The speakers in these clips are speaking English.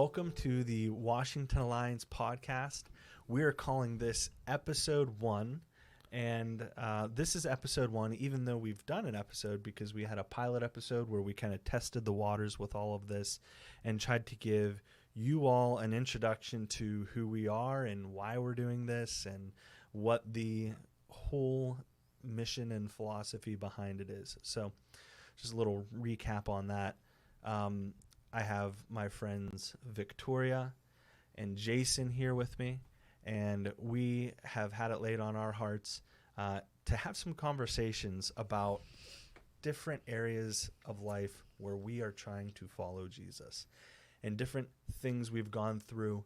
welcome to the Washington Alliance podcast. We are calling this episode 1, and this is episode 1, even though we've done an episode because we had a pilot episode where we kind of tested the waters with all of this and tried to give you all an introduction to who we are and why we're doing this and what the whole mission and philosophy behind it is. So just a little recap on that. I have my friends Victoria and Jason here with me, and we have had it laid on our hearts to have some conversations about different areas of life where we are trying to follow Jesus and different things we've gone through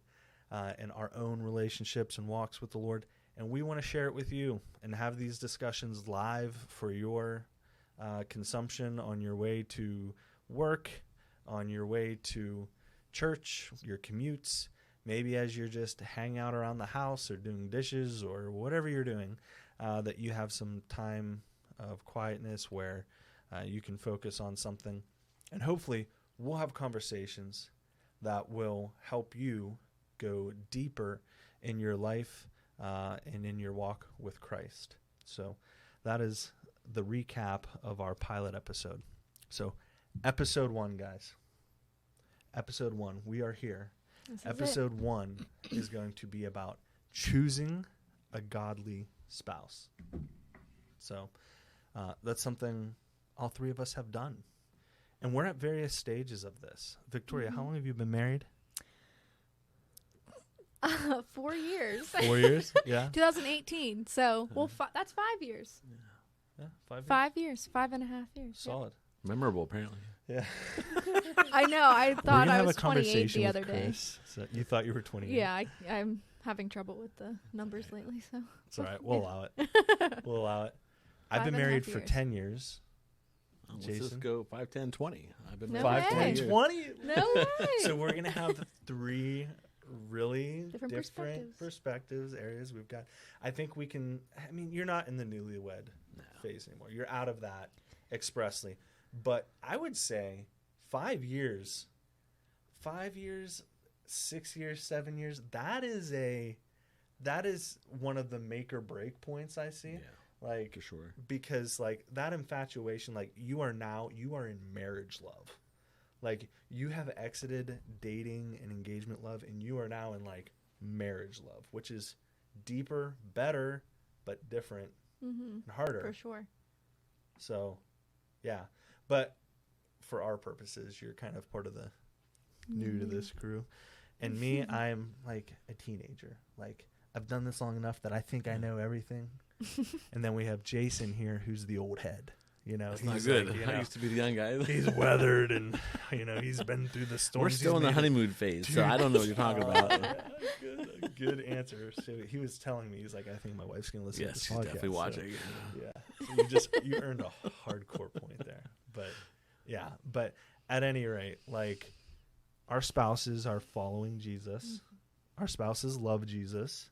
in our own relationships and walks with the Lord. And we want to share it with you and have these discussions live for your consumption on your way to work, on your way to church, your commutes, maybe as you're just hanging out around the house or doing dishes or whatever you're doing, that you have some time of quietness where you can focus on something. And hopefully we'll have conversations that will help you go deeper in your life and in your walk with Christ. So that is the recap of our pilot episode. So episode 1, guys. Episode 1, we are here. Episode 1 is going to be about choosing a godly spouse. So that's something all three of us have done. And we're at various stages of this. Victoria, how long have you been married? 4 years. 4 years? Yeah. 2018. So, that's 5 years. Yeah, 5 years. 5 years. 5.5 years. Solid. Memorable, apparently. Yeah. I know. I thought I was 28 conversation the with other day. Chris. So you thought you were 28. Yeah, I'm having trouble with the numbers lately. So it's all right. We'll allow it. We'll allow it. I've been 5.5 married for years. 10 years. Oh, let's Jason? just go 5, 10, 20. I've been No married 5, for way. 10, 20 years. 20. No way. So we're going to have 3 really Different perspectives, areas we've got. I think we can, I mean, you're not in the newlywed phase anymore. You're out of that expressly. But I would say 5 years, 6 years, 7 years, that is one of the make or break points I see. Yeah, Like, for sure. because like that infatuation, like you are in marriage love. Like you have exited dating and engagement love and you are now in like marriage love, which is deeper, better, but different and harder. For sure. So, yeah. But for our purposes, you're kind of part of the new to this crew. And me, I'm like a teenager. Like I've done this long enough that I think I know everything. And then we have Jason here, who's the old head. You know, That's not he's good. like, you I know, used to be the young guy. he's weathered and, you know, he's been through the storms. We're still in the honeymoon phase, so I don't know what you're talking about. Good answer. So he was telling me, he's like, I think my wife's going to listen to Yes, this she's podcast. definitely watching. Yeah. So you earned a hardcore point there. But yeah, but at any rate, like our spouses are following Jesus. Our spouses love Jesus.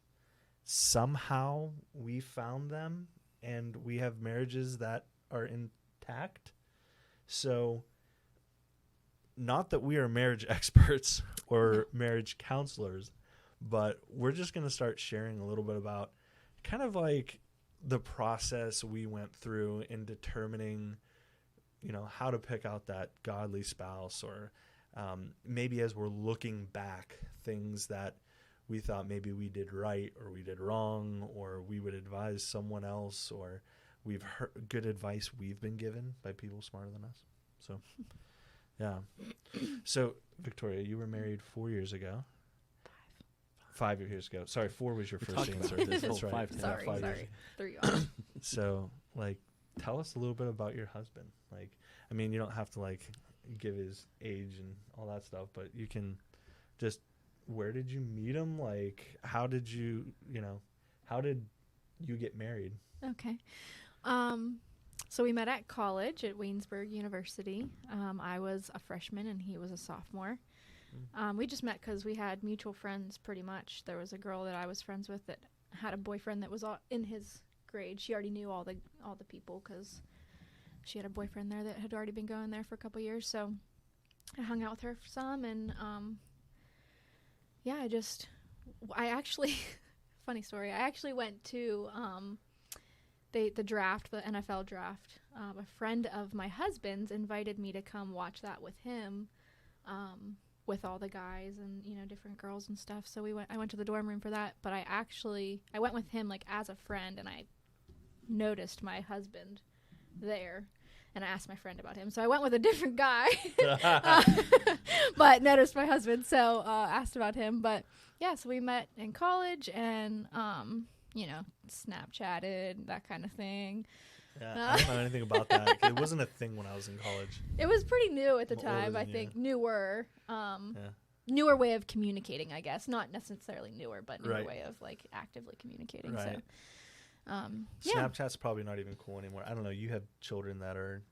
Somehow we found them and we have marriages that are intact. So not that we are marriage experts or marriage counselors, but we're just going to start sharing a little bit about kind of like the process we went through in determining, you know, how to pick out that godly spouse, or maybe as we're looking back, things that we thought maybe we did right or we did wrong, or we would advise someone else, or we've heard good advice we've been given by people smarter than us. So, yeah. So, Victoria, you were married 4 years ago. 5 years ago. Sorry, 4 was your first answer. That's right. 5, 10. Yeah, 5 years. Sorry. 3 off. So, like, tell us a little bit about your husband. Like, I mean, you don't have to, like, give his age and all that stuff, but you can just, where did you meet him? Like, how did you get married? Okay. So we met at college at Waynesburg University. I was a freshman and he was a sophomore. We just met because we had mutual friends pretty much. There was a girl that I was friends with that had a boyfriend that was in his grade. She already knew all the people because she had a boyfriend there that had already been going there for a couple years. So I hung out with her some, and I actually, funny story. I actually went to the draft, the NFL draft. A friend of my husband's invited me to come watch that with him, with all the guys and different girls and stuff. So I went to the dorm room for that. But I went with him like as a friend, and I noticed my husband there. And I asked my friend about him. So I went with a different guy, but noticed my husband. So asked about him. But yeah, so we met in college and, Snapchatted, that kind of thing. Yeah, I don't know anything about that. It wasn't a thing when I was in college. It was pretty new at the I'm older time, I than think. you. Newer way of communicating, I guess. Not necessarily newer, but newer Right. way of like actively communicating. Right. So. Yeah. Snapchat's probably not even cool anymore. I don't know. You have children that are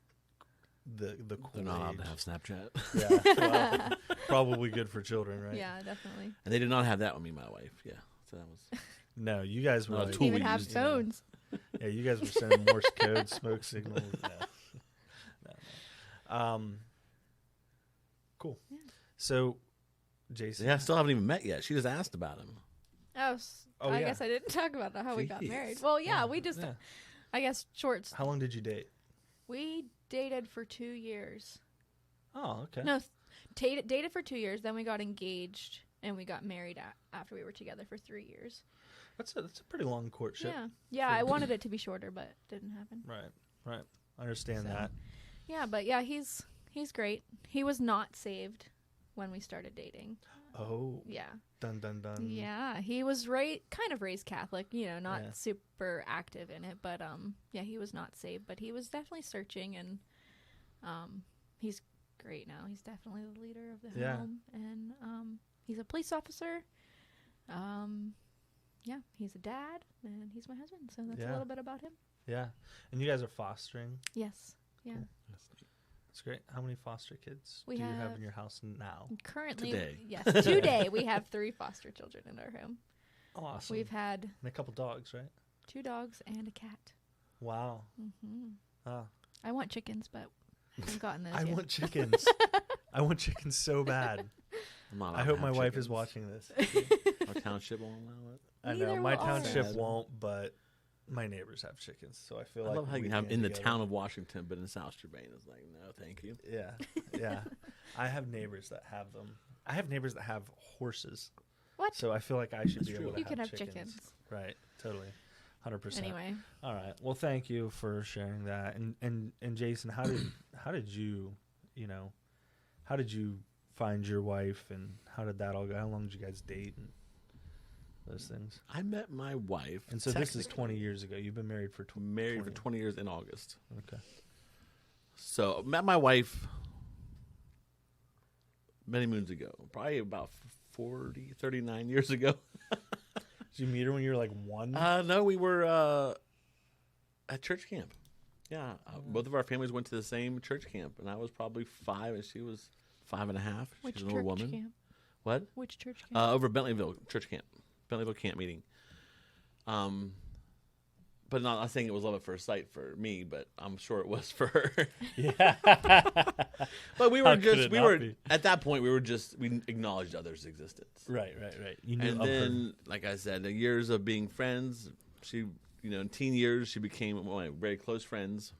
the cool They're not allowed age. to have Snapchat. Yeah, well, probably good for children, right? Yeah, definitely. And they did not have that with me, and my wife. Yeah. So that was. No, you guys were Not a like, tool Didn't even we have used, phones. yeah, you guys were sending Morse code, smoke signals. No. Cool. Yeah. So, Jason. Yeah, I still haven't even met yet. She just asked about him. Oh, I yeah. guess I didn't talk about how we got Jeez. married. Well, yeah, we just, Yeah. I guess, shorts. How long did you date? We dated for 2 years. Oh, okay. No, dated for 2 years. Then we got engaged and we got married after we were together for 3 years. That's a pretty long courtship. Yeah. I wanted it to be shorter, but it didn't happen. Right. I understand So, that. Yeah, but yeah, he's great. He was not saved when we started dating. Oh, Yeah. dun dun dun. Yeah, he was kind of raised Catholic, not Yeah. super active in it, but yeah, he was not saved, but he was definitely searching, and he's great now. He's definitely the leader of the Yeah. home, and he's a police officer. Yeah, he's a dad, and he's my husband. So that's a Yeah. little bit about him. Yeah. And you guys are fostering. Yes. Yeah. Cool. That's great. How many foster kids We do you have have- in your house now? Currently, Today. yes, today we have 3 foster children in our home. Awesome. We've had and a couple dogs, right? 2 dogs and a cat. Wow. Hmm Ah. I want chickens, but I haven't gotten those I yet. want chickens. I want chickens so bad. I'm not I allowed hope to my have wife is chickens. watching this. Our township won't allow it. I know Neither my will township ours. won't, but my neighbors have chickens, so I feel I like love how you we can have band in the together. town of Washington, but in South Strabane, it's like, no, thank you. Yeah, yeah. I have neighbors that have them. I have neighbors that have horses. What? So I feel like I should That's be true. able to You can have chickens. chickens. Right. Totally. 100%. Anyway, All right. Well, thank you for sharing that. And Jason, how did you find your wife, and how did that all go? How long did you guys date and those things? I met my wife. And so this is technically 20 years ago. You've been married for married for 20 years in August. Okay. So met my wife many moons ago, probably about 39 years ago. Did you meet her when you were like 1? No, we were at church camp. Yeah, both of our families went to the same church camp, and I was probably 5, and she was 5.5. which She's an church older woman. camp? What? Which church camp? Over Bentleyville church camp, Bentleyville camp meeting. But not saying it was love at first sight for me, but I'm sure it was for her. Yeah. But we How were could just it we not were be? at that point we acknowledged others' existence. Right. You knew And of her. then, like I said, the years of being friends, she, in teen years, she became one of my very close friends.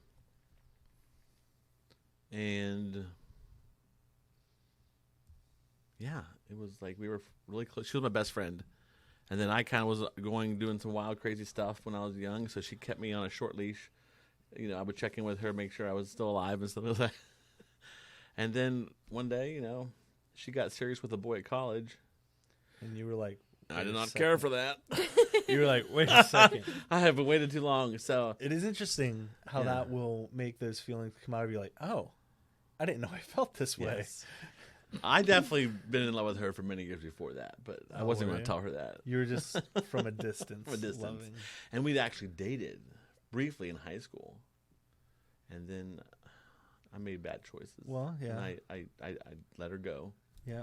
And yeah, it was like we were really close. She was my best friend. And then I kind of was doing some wild, crazy stuff when I was young, so she kept me on a short leash. I would check in with her, make sure I was still alive and stuff like that. And then one day, she got serious with a boy at college. And you were like, I wait did a not second. care for that. You were like, wait a second. I haven't waited too long, so It is interesting how Yeah. that will make those feelings come out of you like, oh, I didn't know I felt this way. yes. I definitely been in love with her for many years before that, but I Oh, wasn't were going you? to tell her that. You were just from a distance. From a distance. loving. And we'd actually dated briefly in high school, and then I made bad choices. Well, yeah. And I let her go. Yeah.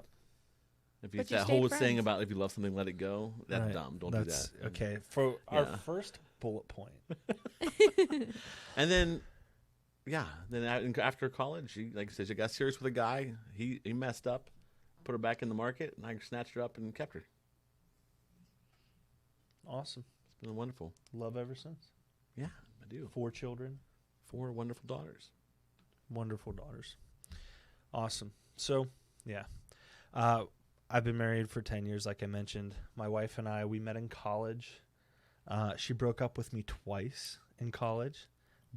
If you But you that stayed whole saying friends. about if you love something, let it go. That's Right. dumb. Don't That's, do that. Okay. For our Yeah. first bullet point. And then, yeah, then after college, she, like I said, she got serious with a guy. He messed up, put her back in the market, and I snatched her up and kept her. Awesome. It's been wonderful. Love ever since. Yeah, I do. 4 children. 4 wonderful daughters. Wonderful daughters. Awesome. So, yeah. I've been married for 10 years, like I mentioned. My wife and I, we met in college. She broke up with me twice in college.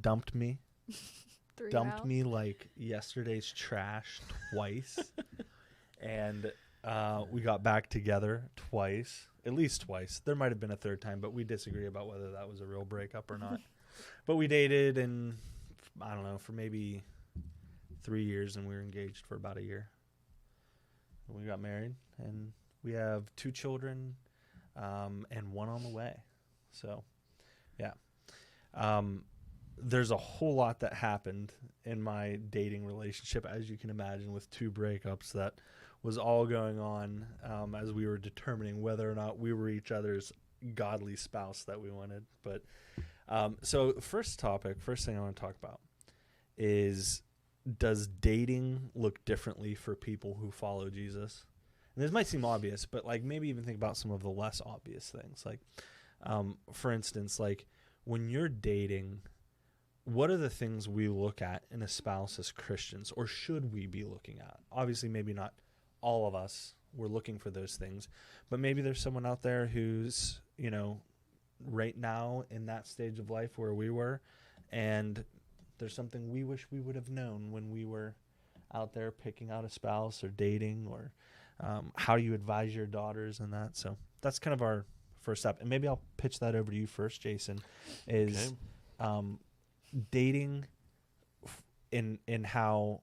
Dumped me. Dumped me like yesterday's trash twice. And we got back together twice. At least twice. There might have been a third time, but we disagree about whether that was a real breakup or not. But we dated, and I don't know, for maybe 3 years, and we were engaged for about a year. We got married, and we have 2 children, and 1 on the way. So, yeah. There's a whole lot that happened in my dating relationship, as you can imagine, with 2 breakups that was all going on as we were determining whether or not we were each other's godly spouse that we wanted. But so first thing I want to talk about is, does dating look differently for people who follow Jesus? And this might seem obvious, but like maybe even think about some of the less obvious things. Like, for instance, like when you're dating, what are the things we look at in a spouse as Christians, or should we be looking at? Obviously, maybe not all of us were looking for those things, but maybe there's someone out there who's, you know, right now in that stage of life where we were, and there's something we wish we would have known when we were out there picking out a spouse or dating, or how do you advise your daughters in that? So that's kind of our first step. And maybe I'll pitch that over to you first, Jason, is dating in how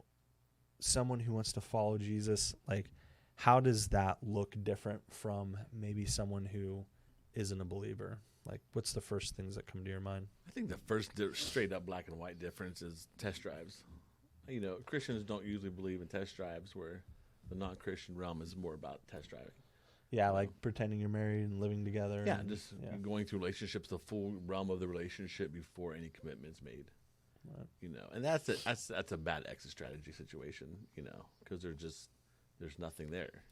someone who wants to follow Jesus, like, how does that look different from maybe someone who isn't a believer? Like, what's the first things that come to your mind? I think the first straight up black and white difference is test drives. You know, Christians don't usually believe in test drives, where the non-Christian realm is more about test driving. Yeah, like pretending you're married and living together. Yeah, and, just going through relationships, the full realm of the relationship before any commitment's made. Right. You know, and that's a bad exit strategy situation. You know, because there's nothing there.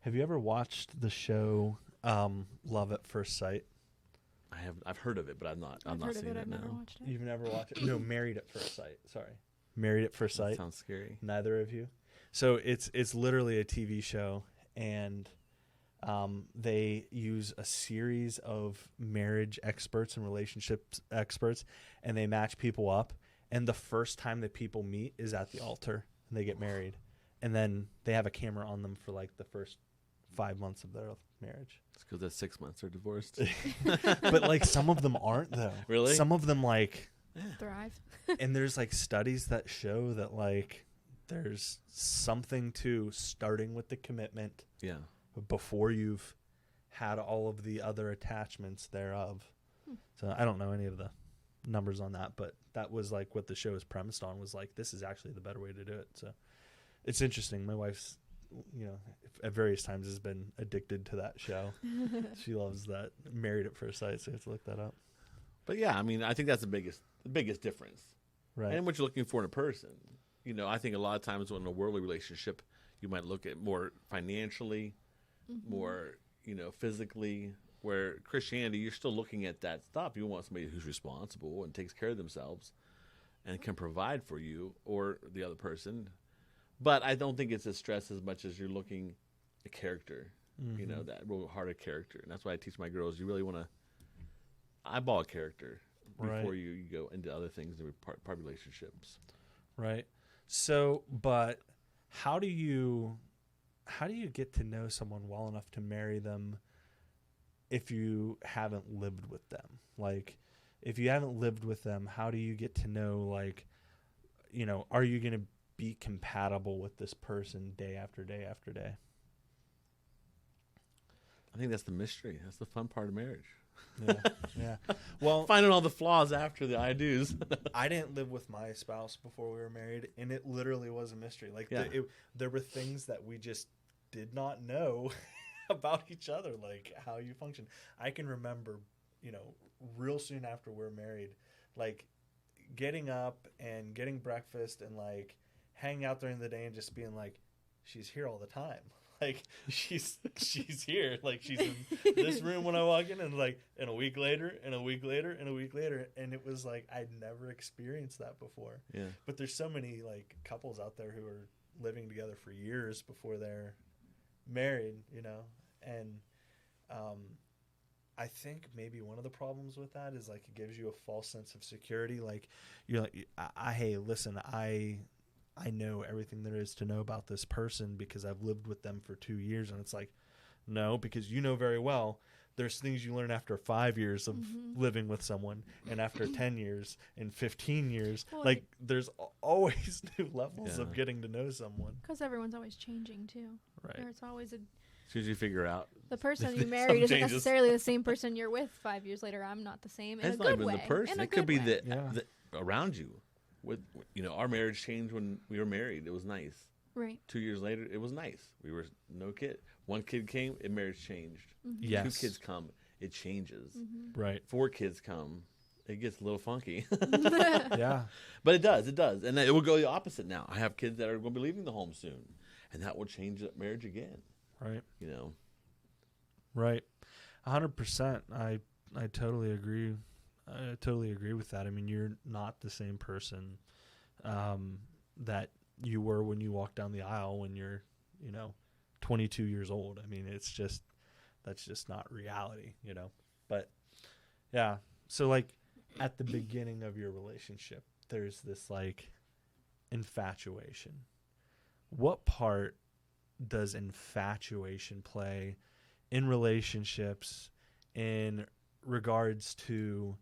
Have you ever watched the show Love at First Sight? I've heard of it, but I've not heard seen of it. it. I've never watched it. You've never watched it? No, Married at First Sight. Sorry, Married at First Sight. That sounds scary. Neither of you. So it's literally a TV show, and they use a series of marriage experts and relationships experts, and they match people up. And the first time that people meet is at the altar, and they get married, and then they have a camera on them for like the first 5 months of their marriage. It's because that's 6 months they're divorced. But like some of them aren't though. Really? Some of them like Thrive. and there's like studies that show that like there's something to starting with the commitment Yeah. before you've had all of the other attachments thereof. So I don't know any of the numbers on that, but that was like what the show is premised on, was like, this is actually the better way to do it. So it's interesting. My wife's, you know, at various times has been addicted to that show. She loves that Married at First Sight, so you have to look that up. But yeah, I mean, I think that's the biggest difference. Right. And what you're looking for in a person. You know, I think a lot of times in a worldly relationship, you might look at more financially, more, you know, physically, where Christianity, you're still looking at that stuff. You want somebody who's responsible and takes care of themselves and can provide for you or the other person. But I don't think it's a stress as much as you're looking at character, you know, that real heart of character. And that's why I teach my girls, you really want to eyeball character before you go into other things and part relationships. Right. So, but how do you get to know someone well enough to marry them if you haven't lived with them? Like, if you haven't lived with them, how do you get to know, like, you know, are you going to be compatible with this person day after day after day? I think that's the mystery. That's the fun part of marriage. Yeah. Yeah. Well, Finding all the flaws after the I do's. I didn't live with my spouse before we were married, and it literally was a mystery. Like, there were things that we just did not know about each other, like how you function. I can remember, you know, real soon after we're married, like getting up and getting breakfast and like hanging out during the day and just being like, she's here all the time. like she's here, like she's in this room when I walk in, and like and a week later, and a week later, and a week later, and it was like I'd never experienced that before. Yeah. But there's so many like couples out there who are living together for years before they're married, you know, and I think maybe one of the problems with that is like it gives you a false sense of security. Like you're like, hey, listen, I know everything there is to know about this person because I've lived with them for 2 years. And it's like, no, because you know very well there's things you learn after 5 years of living with someone, and after 10 years and 15 years. Well, like there's always new levels of getting to know someone. Because everyone's always changing too. Right. There's always As soon as you figure out. the person you Some married isn't changes. necessarily the same person you're with 5 years later. I'm not the same in It's a not good even way. the person. In a It could be good way. the around you. With our marriage changed when we were married. It was nice. Right. 2 years later, it was nice. We were no kid. One kid came, and marriage changed. Yes. 2 kids come, it changes. Right. 4 kids come, it gets a little funky. Yeah. But it does, and it will go the opposite now. I have kids that are going to be leaving the home soon, and that will change the marriage again. Right. You know. Right. 100%. I totally agree. I totally agree with that. I mean, you're not the same person that you were when you walked down the aisle when you're, 22 years old. I mean, that's just not reality, But yeah. So like at the beginning of your relationship, there's this like infatuation. What part does infatuation play in relationships in regards to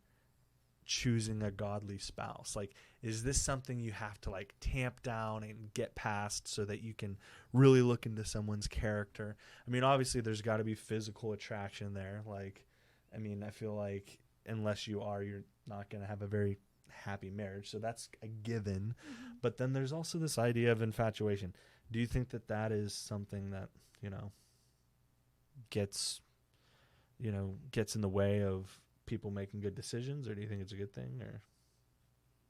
choosing a godly spouse? Like, is this something you have to like tamp down and get past so that you can really look into someone's character? I mean, obviously there's got to be physical attraction there. Like, I mean, I feel like unless you are, you're not going to have a very happy marriage. So that's a given. But then there's also this idea of infatuation. Do you think that is something that, gets in the way of people making good decisions, or do you think it's a good thing? Or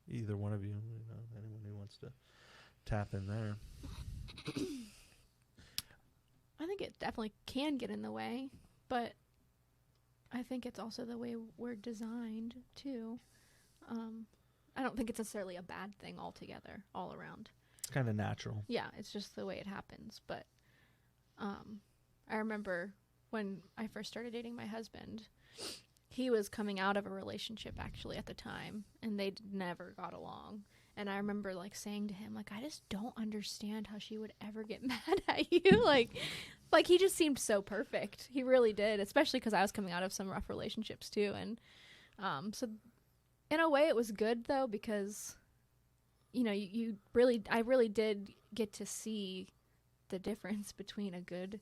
either one of you, anyone who wants to tap in there. I think it definitely can get in the way, but I think it's also the way we're designed too. I don't think it's necessarily a bad thing altogether, all around. It's kind of natural. Yeah, it's just the way it happens. But I remember when I first started dating my husband, he was coming out of a relationship actually at the time, and they never got along. And I remember like saying to him, like, I just don't understand how she would ever get mad at you. like he just seemed so perfect. He really did, especially because I was coming out of some rough relationships too. And so in a way it was good though, because I really did get to see the difference between a good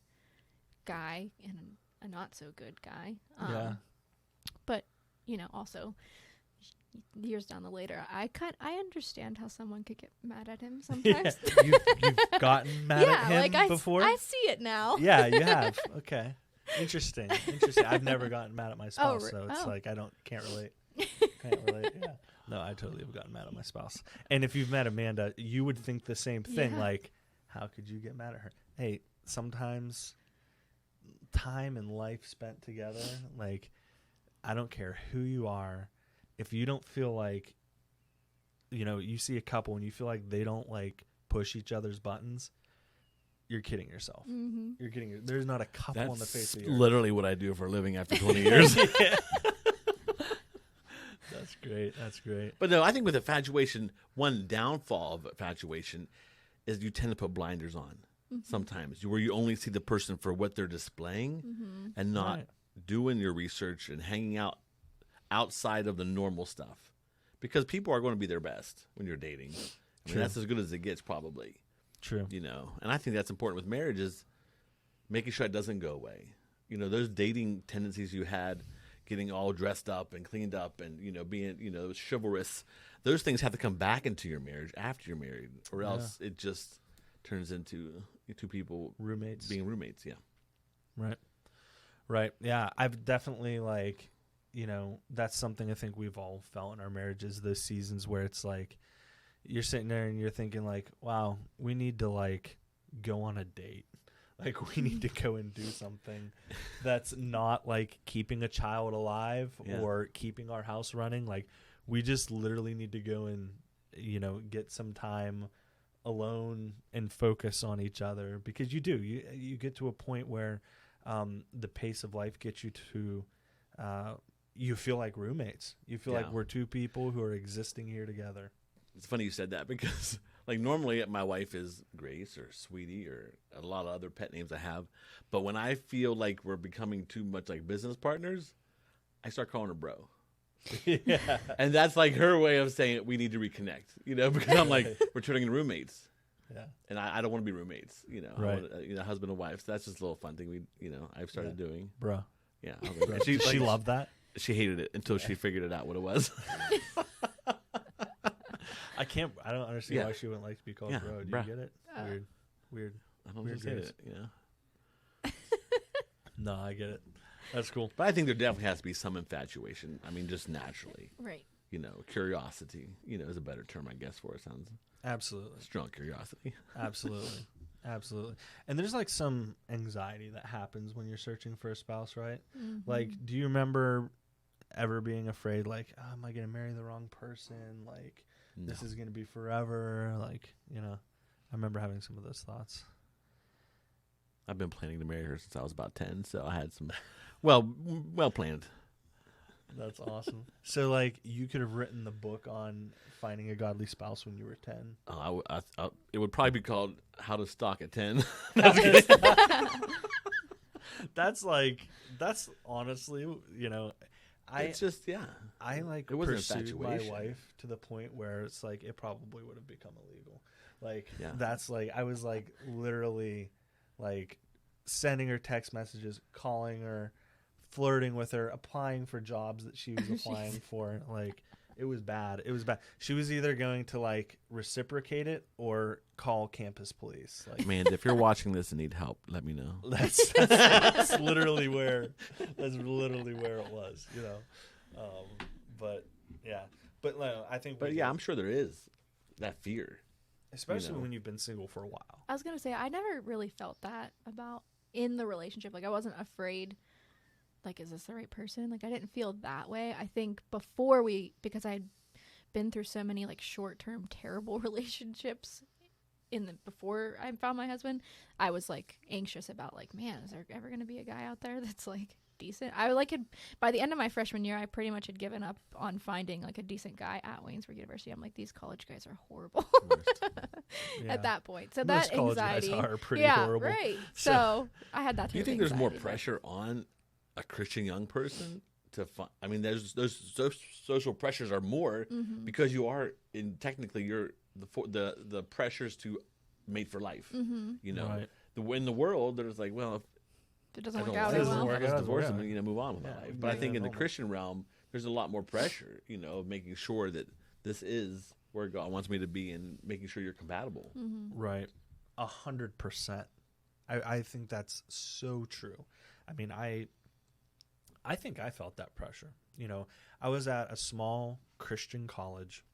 guy and a not so good guy. Yeah. But also years down the later, I understand how someone could get mad at him sometimes. Yeah. You've gotten mad at him like before? I see it now. Yeah, you have. Okay. Interesting. I've never gotten mad at my spouse, so it's like can't relate. Yeah. No, I totally have gotten mad at my spouse. And if you've met Amanda, you would think the same thing. Yeah. Like, how could you get mad at her? Hey, sometimes time and life spent together, like, I don't care who you are, if you don't feel like, you see a couple and you feel like they don't like push each other's buttons, you're kidding yourself. Mm-hmm. You're kidding. There's not a couple on the face of the earth. Literally what I do for a living after 20 years. That's great. But no, I think with infatuation, one downfall of infatuation is you tend to put blinders on sometimes, where you only see the person for what they're displaying and not doing your research and hanging out outside of the normal stuff. Because people are going to be their best when you're dating. I mean, that's as good as it gets, probably. True. And I think that's important with marriage, is making sure it doesn't go away. Those dating tendencies you had, getting all dressed up and cleaned up and, being, chivalrous, those things have to come back into your marriage after you're married, or else it just turns into two people Roommates. being roommates. Yeah. Right. Yeah. I've definitely that's something I think we've all felt in our marriages, those seasons where it's like, you're sitting there and you're thinking like, wow, we need to like go on a date. Like we need to go and do something that's not like keeping a child alive Yeah. or keeping our house running. Like we just literally need to go and, get some time alone and focus on each other, because you get to a point where the pace of life gets you to you feel like roommates. You feel like Yeah. we're two people who are existing here together. It's funny you said that because, like, normally my wife is Grace or Sweetie or a lot of other pet names I have. But when I feel like we're becoming too much like business partners, I start calling her bro. Yeah. And that's like her way of saying we need to reconnect, because I'm like, we're turning into roommates. Yeah. And I don't want to be roommates, I Right. want, husband and wife. So that's just a little fun thing I've started doing. Bro. Yeah. I was like, Did she love that? She hated it until she figured it out what it was. I don't understand Yeah. why she wouldn't like to be called Yeah, bro. Do bruh. you get it? Weird. I don't Weird just hate Grace. it, No, I get it. That's cool. But I think there definitely has to be some infatuation. I mean, just naturally, Right. curiosity, is a better term, I guess, for it. Sounds Absolutely. strong curiosity. Absolutely. Absolutely. And there's like some anxiety that happens when you're searching for a spouse, right? Mm-hmm. Like, do you remember ever being afraid, like, oh, am I going to marry the wrong person? Like, No. this is going to be forever. Like, I remember having some of those thoughts. I've been planning to marry her since I was about 10, so I had some, well planned. That's awesome. So, like, you could have written the book on finding a godly spouse when you were 10. It would probably be called How to Stalk at 10. That's honestly, It's just, yeah. I like It wasn't pursued my infatuation. wife to the point where it's like it probably would have become illegal. Like Yeah. that's like I was like literally like sending her text messages, calling her, flirting with her, applying for jobs that she was applying for. Like it was bad. It was bad. She was either going to like reciprocate it or call campus police. Like Man, if you're watching this and need help, let me know. that's literally where it was, but yeah, but no, I think, But yeah, I'm sure there is that fear. especially when you've been single for a while. I was gonna say I never really felt that about in the relationship. Like I wasn't afraid. Like, is this the right person? Like I didn't feel that way. I think because I'd been through so many like short-term terrible relationships before I found my husband, I was like anxious about like, man, is there ever gonna be a guy out there that's like decent? By the end of my freshman year, I pretty much had given up on finding like a decent guy at Waynesburg University. I'm like, these college guys are horrible Yeah. at that point. So Most that college guys anxiety are pretty yeah, horrible. right. So- So I had that. Do you type of think there's more anxiety, but- pressure on a Christian young person to find? I mean, there's those social pressures are more Mhm. because you are you're the pressures to mate for life. Mhm. Right. In the world, there's like, well, if If it doesn't I work don't out, like oh this, doesn't well. work I'll just out, divorce yeah. him and move on with my Yeah, life. But I make think it in the normal. Christian realm, there's a lot more pressure, of making sure that this is where God wants me to be and making sure you're compatible. Mhm. Right. 100%. I think that's so true. I mean, I think I felt that pressure. I was at a small Christian college,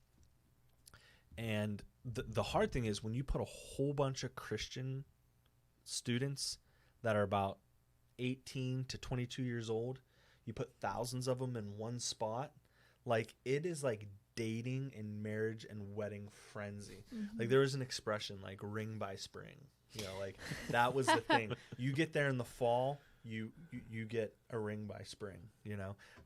and the hard thing is when you put a whole bunch of Christian students that are about 18 to 22 years old, you put thousands of them in one spot, like it is like dating and marriage and wedding frenzy. Like there was an expression like ring by spring, like that was the thing. You get there in the fall, you get a ring by spring.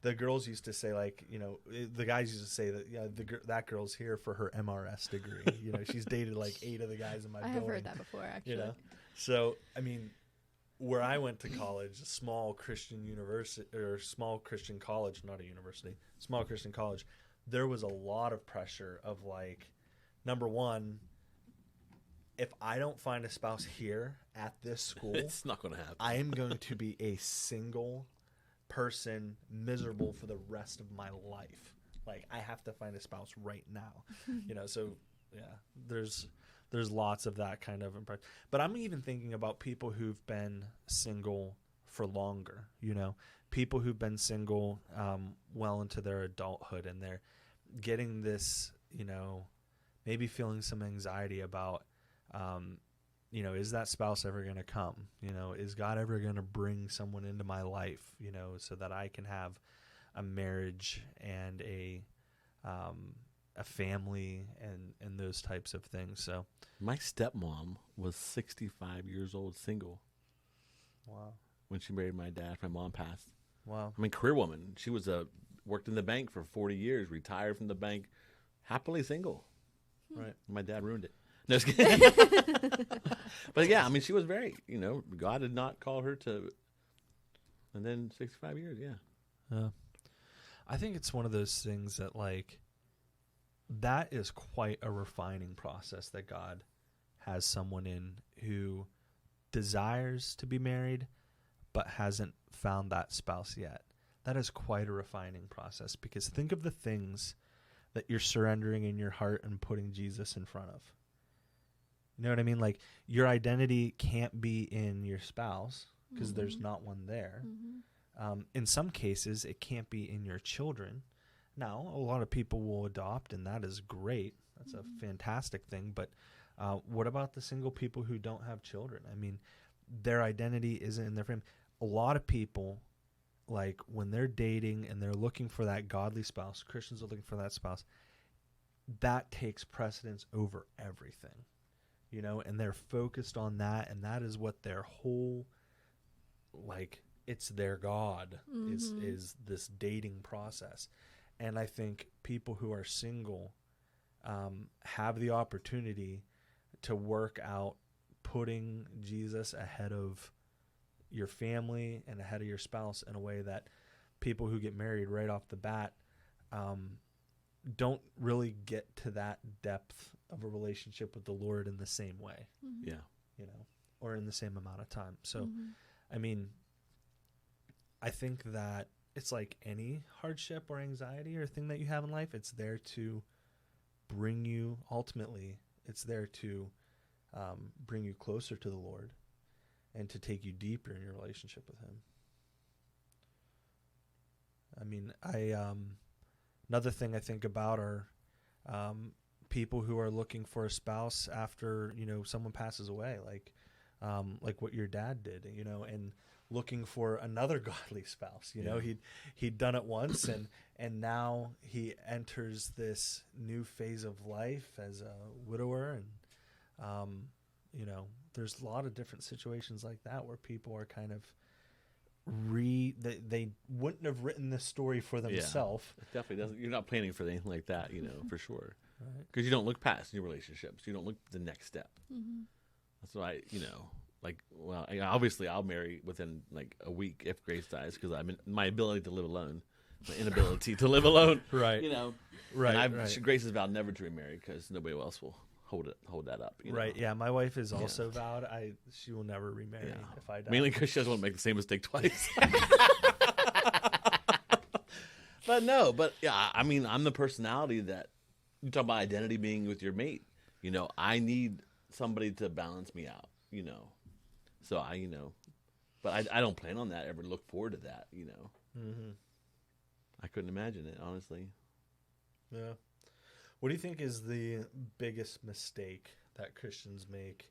The girls used to say like, the guys used to say that that girl's here for her MRS degree. She's dated like 8 of the guys in my I building. have heard that before, actually. So I mean, where I went to college, a small Christian university or small Christian college, not a university, small Christian college, there was a lot of pressure of like, number one, if I don't find a spouse here at this school, It's not going to happen. I am going to be a single person, miserable for the rest of my life. Like I have to find a spouse right now, So yeah, there's lots of that kind of impression. But I'm even thinking about people who've been single for longer. People who've been single well into their adulthood, and they're getting this, maybe feeling some anxiety about is that spouse ever going to come? Is God ever going to bring someone into my life, so that I can have a marriage and a family and those types of things. So My stepmom was 65 years old, single, wow. when she married my dad. My mom passed. Wow. I mean, career woman. She was worked in the bank for 40 years, retired from the bank, happily single. Right. My dad ruined it. No, just kidding. But yeah, I mean, she was very, God did not call her to. And then 65 years, yeah. I think it's one of those things that, like, that is quite a refining process that God has someone in who desires to be married but hasn't found that spouse yet. That is quite a refining process, because think of the things that you're surrendering in your heart and putting Jesus in front of. You know what I mean? Like, your identity can't be in your spouse because there's not one there. In some cases, it can't be in your children. Now, a lot of people will adopt, and that is great. That's a fantastic thing. But what about the single people who don't have children? I mean, their identity isn't in their family. A lot of people, like, when they're dating and they're looking for that godly spouse, Christians are looking for that spouse, that takes precedence over everything, and they're focused on that, and that is what their whole, like, it's their God is this dating process. And I think people who are single have the opportunity to work out putting Jesus ahead of your family and ahead of your spouse in a way that people who get married right off the bat don't really get to that depth of a relationship with the Lord in the same way. Yeah. Or in the same amount of time. So, I mean, I think that it's like any hardship or anxiety or thing that you have in life, it's there to bring you, ultimately, it's there to bring you closer to the Lord and to take you deeper in your relationship with Him. I mean, another thing I think about are people who are looking for a spouse after, someone passes away, like what your dad did, and looking for another godly spouse. He'd done it once, and now he enters this new phase of life as a widower, and there's a lot of different situations like that where people are kind of they wouldn't have written this story for themselves. It definitely doesn't. You're not planning for anything like that, for sure. Right. Because you don't look past your relationships. You don't look the next step. That's why, obviously I'll marry within like a week if Grace dies, because my ability to live alone, my inability to live alone. Right. Right. And Grace has vowed never to remarry because nobody else will hold that up. Right. Yeah. My wife is also vowed she will never remarry if I die. Mainly because she doesn't want to make the same mistake twice. But yeah, I mean, I'm the personality that you talk about identity being with your mate. I need somebody to balance me out. So but I don't plan on that, ever look forward to that. I couldn't imagine it, honestly. Yeah. What do you think is the biggest mistake that Christians make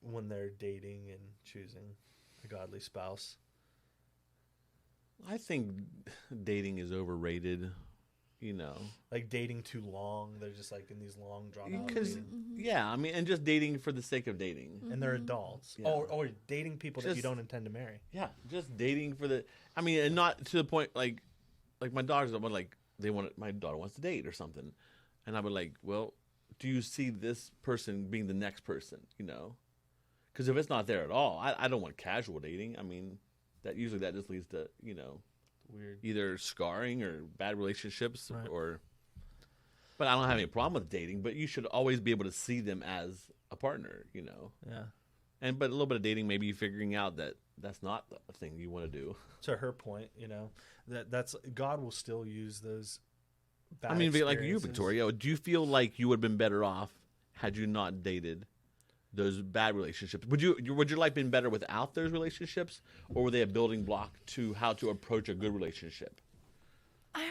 when they're dating and choosing a godly spouse? I think dating is overrated, Like dating too long. They're just like in these long drawn out. Because, and just dating for the sake of dating. And they're adults. Yeah. Or dating people that you don't intend to marry. Yeah, just dating for and not to the point, like my daughters, my daughter wants to date or something. And I would like, well, do you see this person being the next person, Because if it's not there at all, I don't want casual dating. I mean, that just leads to, Weird. either scarring or bad relationships Right. But I don't have any problem with dating, but you should always be able to see them as a partner, Yeah. But a little bit of dating, maybe figuring out that that's not the thing you want to do. To her point, that's God will still use those bad like you, experiences. Victoria, do you feel like you would have been better off had you not dated those bad relationships? Would your life been better without those relationships, or were they a building block to how to approach a good relationship? I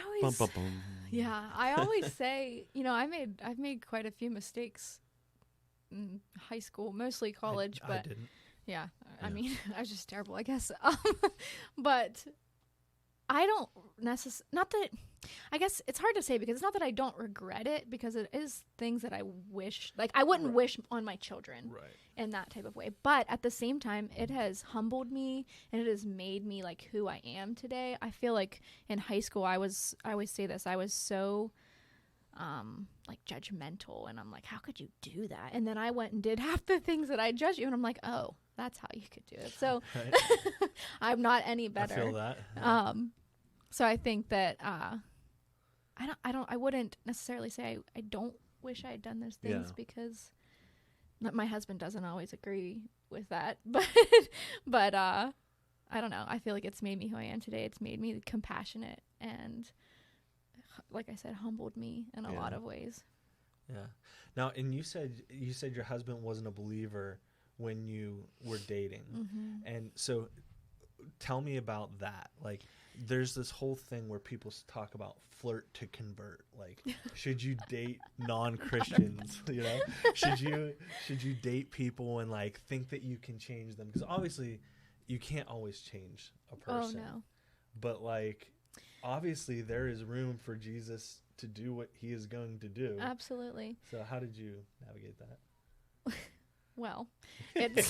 always say, I've made quite a few mistakes in high school, mostly college, I but didn't. yeah, I Yeah. mean, I was just terrible, I guess. But I don't not that, I guess it's hard to say because it's not that I don't regret it, because it is things that I wish, like I wouldn't Right. wish on my children Right. in that type of way. But at the same time, it has humbled me and it has made me like who I am today. I feel like in high school, I always say this, I was so like judgmental, and I'm like, how could you do that? And then I went and did half the things that I judged you, and I'm like, oh, that's how you could do it. So Right. I'm not any I better. feel that. Yeah. So I think that I wouldn't necessarily say I don't wish I had done those things, Yeah. because my husband doesn't always agree with that, but I don't know. I feel like it's made me who I am today. It's made me compassionate and, like I said, humbled me in a Yeah. lot of ways. Yeah. Now, and you said your husband wasn't a believer when you were dating. Mm-hmm. And so tell me about that. Like, there's this whole thing where people talk about flirt to convert. Like, should you date non-Christians? You know, should you date people and like think that you can change them? Because obviously, you can't always change a Oh person. no. But like, obviously, there is room for Jesus to do what he is going to do. Absolutely. So how did you navigate that? Well, it's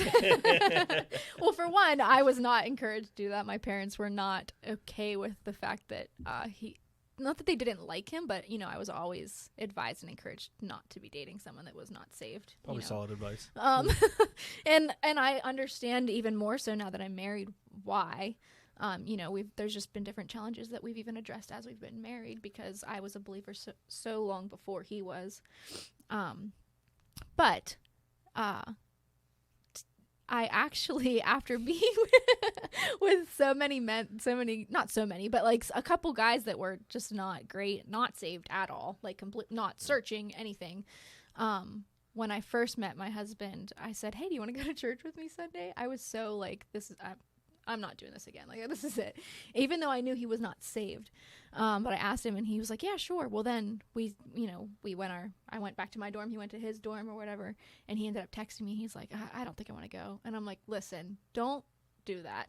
well, for one, I was not encouraged to do that. My parents were not okay with the fact that not that they didn't like him, but I was always advised and encouraged not to be dating someone that was not saved. Probably solid advice. And I understand even more so now that I'm married why. There's just been different challenges that we've even addressed as we've been married, because I was a believer so long before he was. But I actually, after being with so many men, not so many, but like a couple guys that were just not great, not saved at all, like not searching anything. When I first met my husband, I said, "Hey, do you want to go to church with me Sunday?" I was so like, I'm not doing this again. Like, this is it. Even though I knew he was not saved. But I asked him and he was like, yeah, sure. Well, then I went back to my dorm. He went to his dorm or whatever. And he ended up texting me. He's like, I don't think I want to go. And I'm like, listen, don't do that.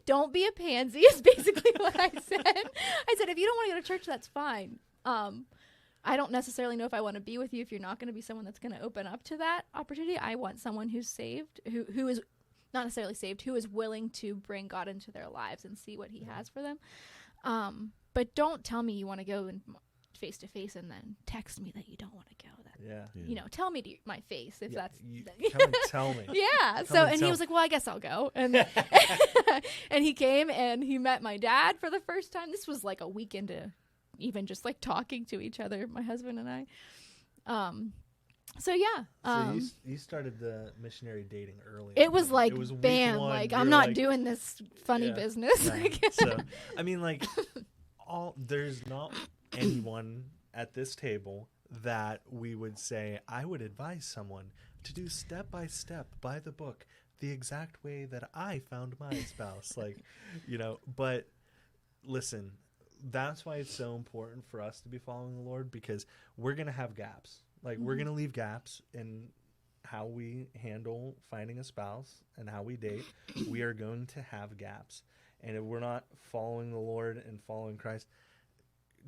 Don't be a pansy is basically what I said. I said, if you don't want to go to church, that's fine. I don't necessarily know if I want to be with you if you're not going to be someone that's going to open up to that opportunity. I want someone who's saved, who is not necessarily saved, who is willing to bring God into their lives and see what he has for them. But don't tell me you want to go and face to face and then text me that you don't want to go. Yeah. Tell me to my face if that's. Come and tell me. Yeah. Come So, and and tell- he was like, well, I guess I'll go. And and he came and he met my dad for the first time. This was like a week into even just like talking to each other, my husband and I. So yeah. So you started the missionary dating early. It was like, week bam, one, like you're I'm not like- doing this funny Yeah. business. Yeah. Like, So, I mean, like, there's not anyone at this table that we would say, I would advise someone to do step by step by the book, the exact way that I found my spouse. Like, but listen, that's why it's so important for us to be following the Lord, because we're going to have gaps. Like, we're going to leave gaps in how we handle finding a spouse and how we date. We are going to have gaps. And if we're not following the Lord and following Christ,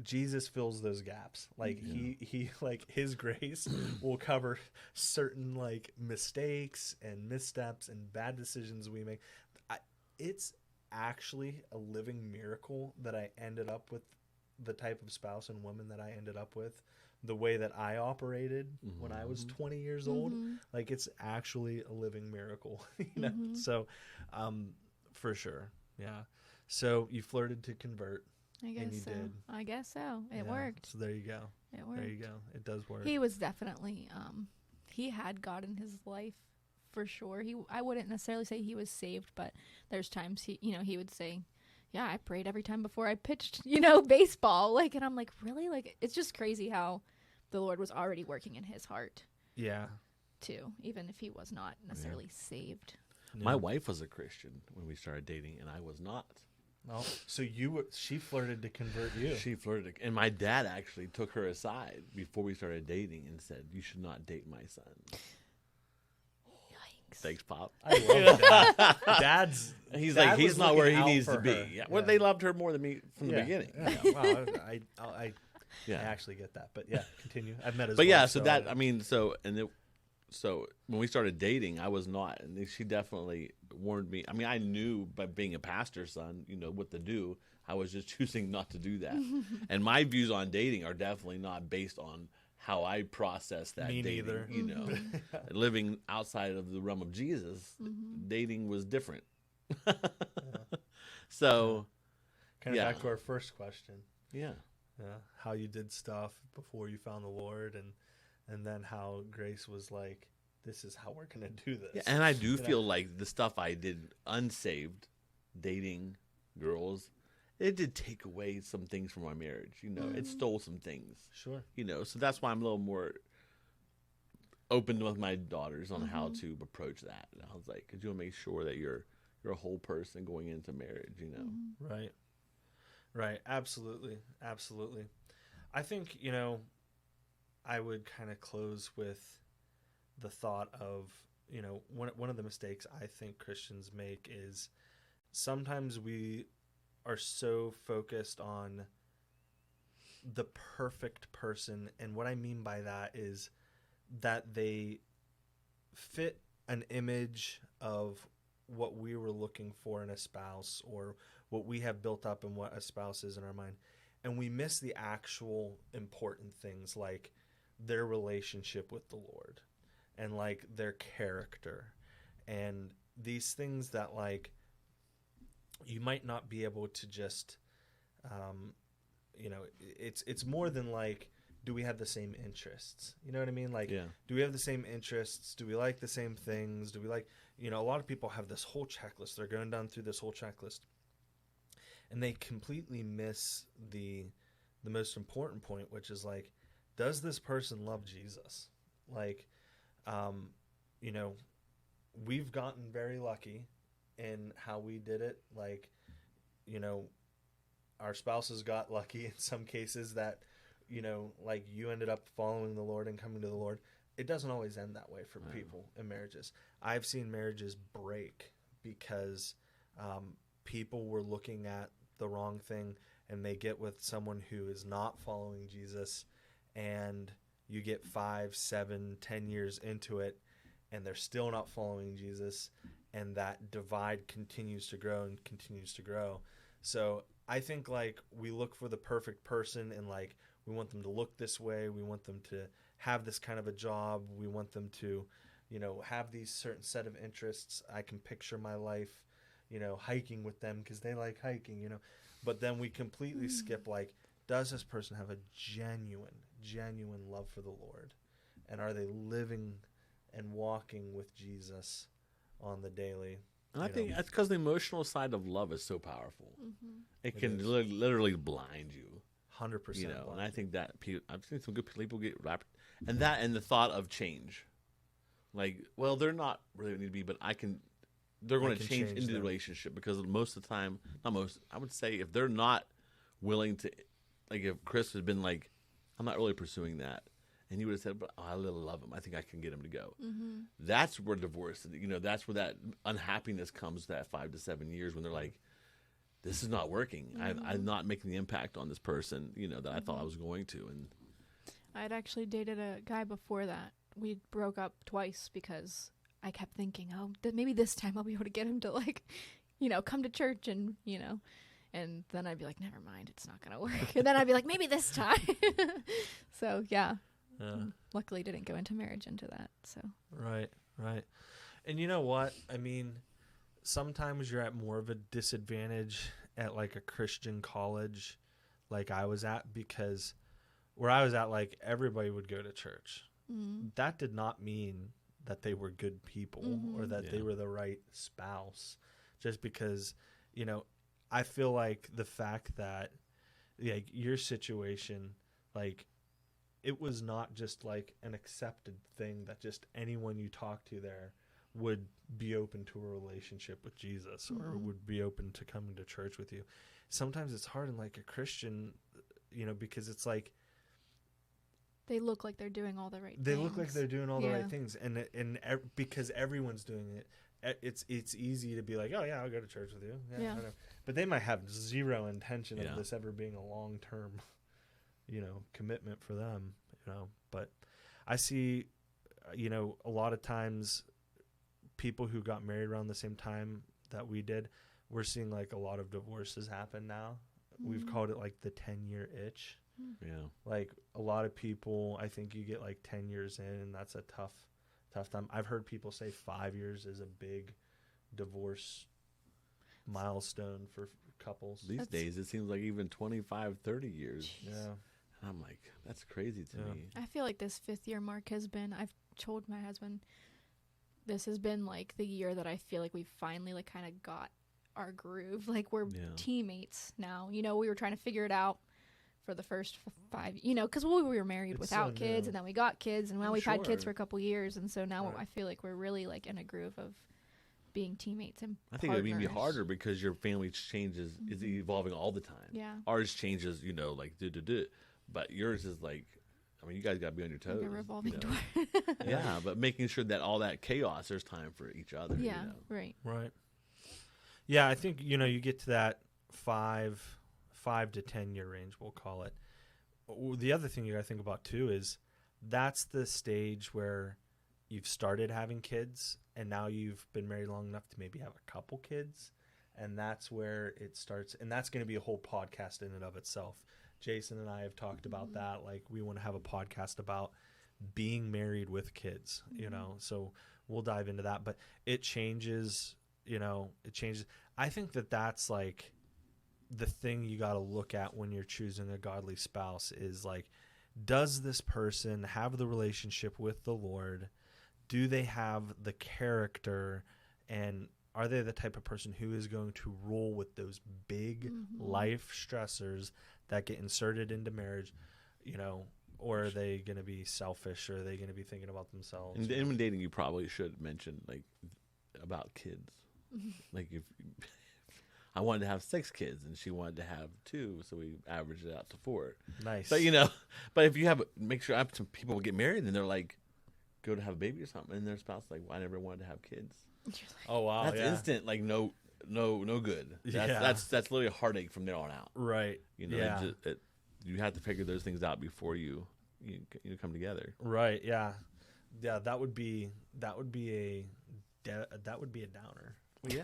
Jesus fills those gaps. Like he like his grace will cover certain like mistakes and missteps and bad decisions we make. It's actually a living miracle that I ended up with the type of spouse and woman that I ended up with, the way that I operated when I was 20 years old. Like, it's actually a living miracle, So, for sure. Yeah. So you flirted to convert. I guess you so. did. I guess so. It Yeah. worked. So there you go. It worked. There you go. It does work. He was definitely he had God in his life for sure. I wouldn't necessarily say he was saved, but there's times he would say, yeah, I prayed every time before I pitched, baseball. Like, and I'm like, really? Like, it's just crazy how the Lord was already working in his heart Yeah. too, even if he was not necessarily saved. My wife was a Christian when we started dating, and I was not. Oh, so she flirted to convert you. She flirted, and my dad actually took her aside before we started dating and said, "You should not date my son." Thanks, Pop. I love Dad. Dad's. He's Dad like, he's was not where looking he out needs for to be. her. Yeah. Well, they loved her more than me from the beginning. Yeah. Well, I Yeah. actually get that, but yeah, continue. I've met his But yeah, wife, so that I mean, so when we started dating, I was not, and she definitely warned me. I mean, I knew by being a pastor's son, what to do. I was just choosing not to do that. And my views on dating are definitely not based on how I process that. Me dating, neither. Living outside of the realm of Jesus, dating was different. So, kind of yeah. back to our first question. yeah. How you did stuff before you found the Lord, and then how Grace was like, this is how we're gonna do this. Yeah, and I do feel like the stuff I did unsaved, dating girls, it did take away some things from my marriage. It stole some things. Sure. So that's why I'm a little more open with my daughters on how to approach that. And I was like, because you want to make sure that you're a whole person going into marriage. Right. Absolutely. I think, I would kind of close with the thought of, one of the mistakes I think Christians make is sometimes we are so focused on the perfect person. And what I mean by that is that they fit an image of what we were looking for in a spouse, or what we have built up and what a spouse is in our mind. And we miss the actual important things, like their relationship with the Lord and like their character and these things that like you might not be able to just, it's more than like, do we have the same interests? You know what I mean? Like, do we have the same interests? Do we like the same things? Do we like, a lot of people have this whole checklist. They're going down through this whole checklist, and they completely miss the most important point, which is like, does this person love Jesus? Like, we've gotten very lucky in how we did it. Like, our spouses got lucky in some cases that, like you ended up following the Lord and coming to the Lord. It doesn't always end that way for people in marriages. I've seen marriages break because people were looking at the wrong thing, and they get with someone who is not following Jesus, and you get 5, 7, 10 years into it, and they're still not following Jesus, and that divide continues to grow and continues to grow. So I think like we look for the perfect person, and like we want them to look this way, we want them to have this kind of a job, we want them to, have these certain set of interests. I can picture my life, hiking with them because they like hiking, but then we completely skip like, does this person have a genuine love for the Lord, and are they living and walking with Jesus on the daily? And I think that's because the emotional side of love is so powerful. It can literally blind you. 100%. And I think that I've seen some good people get wrapped, and the thought of change, like, well, they're not where they need to be, but they're going to change into the relationship, because most of the time, not most, I would say, if they're not willing to, like, if Chris had been like, I'm not really pursuing that, and you would have said, but I really love him, I think I can get him to go. That's where divorce, that's where that unhappiness comes, that 5 to 7 years when they're like, this is not working. I'm not making the impact on this person, that I thought I was going to. And I'd actually dated a guy before that. We broke up twice because I kept thinking, maybe this time I'll be able to get him to like, come to church and, and then I'd be like, never mind, it's not going to work. And then I'd be like, maybe this time. So yeah. Luckily didn't go into marriage into that. So Right. And you know what? I mean, sometimes you're at more of a disadvantage at like a Christian college like I was at, because where I was at, like, everybody would go to church. That did not mean that they were good people or that they were the right spouse, just because, I feel like the fact that like your situation, like, it was not just like an accepted thing that just anyone you talk to there would be open to a relationship with Jesus or would be open to coming to church with you. Sometimes it's hard in like a Christian, because it's like They look like they're doing all the right They things. look like they're doing all the Yeah. right things, because everyone's doing it, it's easy to be like, oh yeah, I'll go to church with you. Yeah. I know. But they might have zero intention Yeah. of this ever being a long term, commitment for them. But I see, a lot of times, people who got married around the same time that we did, we're seeing like a lot of divorces happen now. We've Mhm. called it like the 10-year itch. Yeah. Like a lot of people, I think you get like 10 years in, and that's a tough time. I've heard people say 5 years is a big divorce milestone for couples. These That's- days, it seems like even 25, 30 years. Jeez. Yeah. And I'm like, that's crazy to Yeah. me. I feel like this 5th year mark has been, I've told my husband, this has been like the year that I feel like we finally like kind of got our groove. Like we're Yeah. teammates now. We were trying to figure it out for the first 5, because we were married It's without so kids, new. and then we got kids, and now we've had kids Sure. for a couple years, and so now Right. I feel like we're really like in a groove of being teammates and I think it would even be partners. harder because your family changes, is Mhm. evolving all the time. Yeah. Ours changes, like do. But yours is like, you guys got to be on your toes. Like a revolving you know? door. Yeah, but making sure that all that chaos, there's time for each other. Yeah, You know? right. Right. Yeah, I think you get to that 5 to 10 year range, we'll call it. The other thing you got to think about too is that's the stage where you've started having kids, and now you've been married long enough to maybe have a couple kids, and that's where it starts. And that's going to be a whole podcast in and of itself. Jason and I have talked about that. Like, we want to have a podcast about being married with kids, so we'll dive into that. But it changes, it changes. I think that's like the thing you got to look at when you're choosing a godly spouse is like, does this person have the relationship with the Lord? Do they have the character, and are they the type of person who is going to roll with those big life stressors that get inserted into marriage, or are they going to be selfish, or are they going to be thinking about themselves? And in dating, you probably should mention about kids. Like if I wanted to have 6 kids and she wanted to have 2, so we averaged it out to 4. Nice. But but if you make sure I have some people get married and they're like, go to have a baby or something, and their spouse like, well, I never wanted to have kids. Oh wow, That's yeah. instant. Like no good. Yeah. That's literally a heartache from there on out. Right. Yeah. You have to figure those things out before you come together. Right. Yeah. Yeah. That would be a downer. Yeah.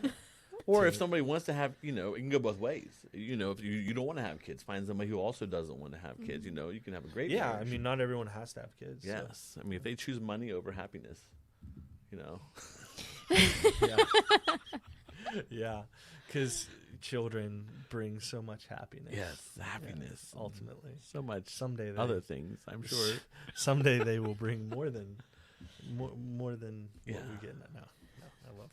Or if somebody wants to have, it can go both ways. If you don't want to have kids, find somebody who also doesn't want to have kids. You can have a great Yeah. marriage. I mean, not everyone has to have kids. so- Yes. I mean, if they choose money over happiness, Yeah. Yeah. Because children bring so much happiness. yes, happiness. Ultimately. So much Someday they, other things, I'm sure. someday they will bring more than what Yeah. we get now. No,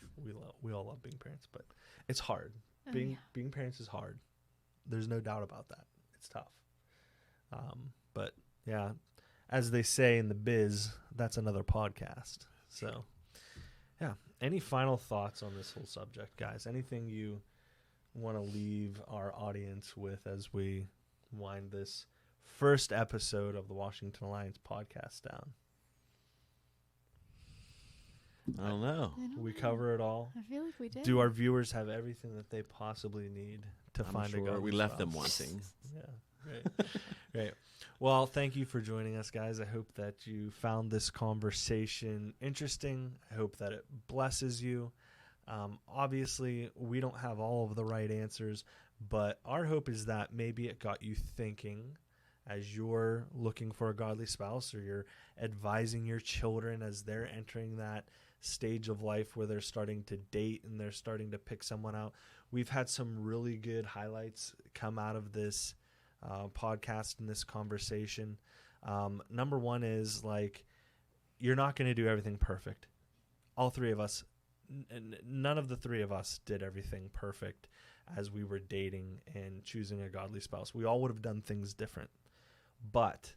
we all love being parents, but it's hard. Oh, Being yeah. being parents is hard. There's no doubt about that. It's tough. But yeah, as they say in the biz, that's another podcast. So, yeah. Any final thoughts on this whole subject, guys? Anything you want to leave our audience with as we wind this first episode of the Washington Alliance podcast down? I don't know. I don't We know. cover it all. I feel like we did. Do our viewers have everything that they possibly need to I'm find a sure godly we left them spouse? wanting. Yeah, right. Right. Well, thank you for joining us, guys. I hope that you found this conversation interesting. I hope that it blesses you. Obviously, we don't have all of the right answers, but our hope is that maybe it got you thinking as you're looking for a godly spouse, or you're advising your children as they're entering that stage of life where they're starting to date and they're starting to pick someone out. We've had some really good highlights come out of this podcast and this conversation. Number one is like, you're not going to do everything perfect. All three of us, none of the three of us did everything perfect as we were dating and choosing a godly spouse. We all would have done things different, but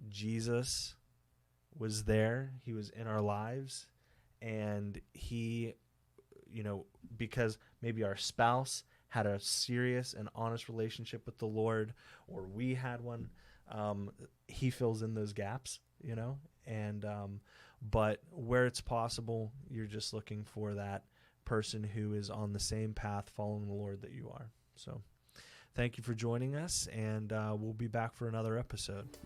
Jesus was there. He was in our lives, and he, because maybe our spouse had a serious and honest relationship with the Lord, or we had one. He fills in those gaps, you know, and but where it's possible, you're just looking for that person who is on the same path following the Lord that you are. So thank you for joining us, and we'll be back for another episode.